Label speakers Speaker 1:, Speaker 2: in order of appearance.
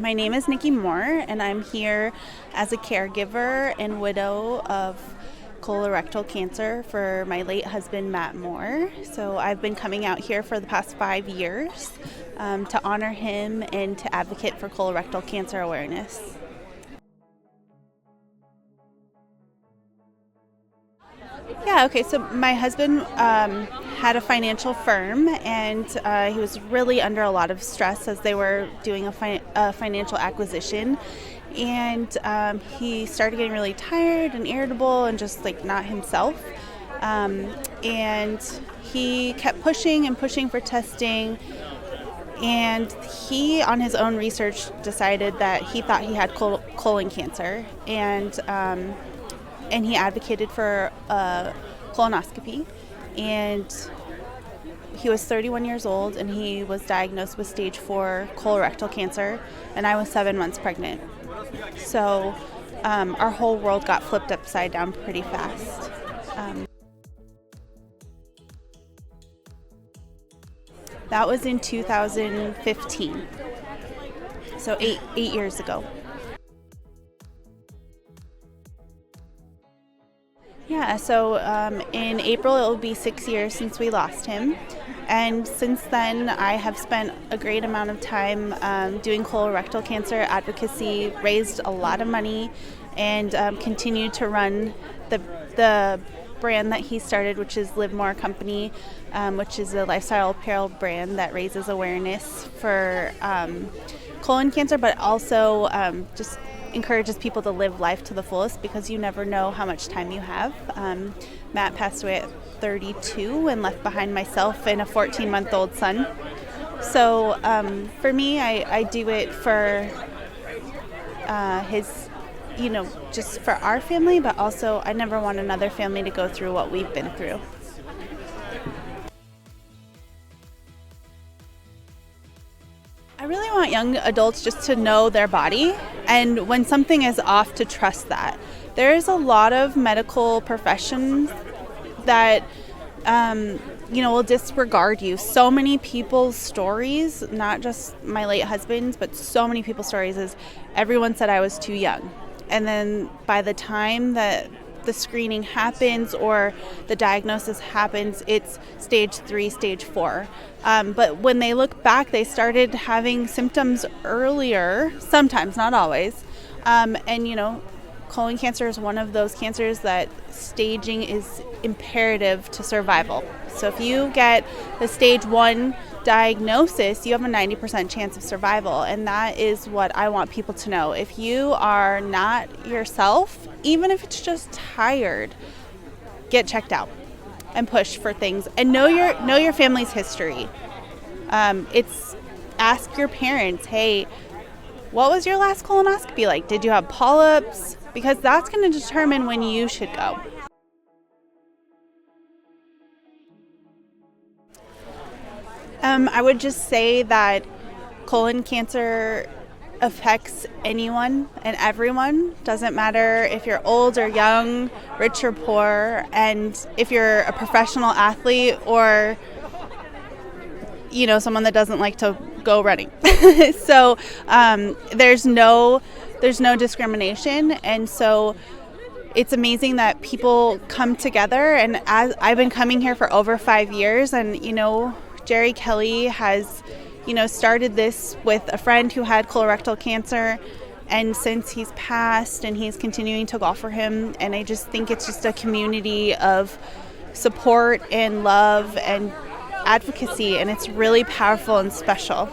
Speaker 1: My name is Nikki Moore, and I'm here as a caregiver and widow of colorectal cancer for my late husband, Matt Moore. So I've been coming out here for the past 5 years to honor him and to advocate for colorectal cancer awareness. Yeah, okay, so my husband had a financial firm, and he was really under a lot of stress as they were doing a financial acquisition. And he started getting really tired and irritable and just like not himself. And he kept pushing and pushing for testing. And he, on his own research, decided that he thought he had colon cancer. And he advocated for a colonoscopy. And he was 31 years old, and he was diagnosed with stage 4 colorectal cancer, and I was 7 months pregnant. So our whole world got flipped upside down pretty fast. That was in 2015, so eight years ago. Yeah, so in April it will be 6 years since we lost him. And since then, I have spent a great amount of time doing colorectal cancer advocacy, raised a lot of money, and continued to run the brand that he started, which is Live More Company, which is a lifestyle apparel brand that raises awareness for colon cancer, but also just encourages people to live life to the fullest, because you never know how much time you have. Matt passed away at 32 and left behind myself and a 14-month-old son. So for me, I do it for his, just for our family, but also I never want another family to go through what we've been through. I really want young adults just to know their body, and when something is off, to trust that. There's a lot of medical professions that will disregard you. So many people's stories, not just my late husband's, but so many people's stories is everyone said I was too young. And then by the time that the screening happens or the diagnosis happens, it's stage 3, stage 4. But when they look back, they started having symptoms earlier, sometimes, not always. Colon cancer is one of those cancers that staging is imperative to survival. So if you get the stage 1 diagnosis, you have a 90% chance of survival. And that is what I want people to know. If you are not yourself, even if it's just tired, get checked out and push for things, and know your family's history. It's ask your parents, hey, what was your last colonoscopy like? Did you have polyps? Because that's going to determine when you should go. I would just say that colon cancer affects anyone and everyone. Doesn't matter if you're old or young, rich or poor, and if you're a professional athlete or someone that doesn't like to go running. So there's no discrimination, and so it's amazing that people come together. And as I've been coming here for over 5 years, and Jerry Kelly has started this with a friend who had colorectal cancer, and since he's passed, and he's continuing to golf for him. And I just think it's just a community of support and love and advocacy, and it's really powerful and special.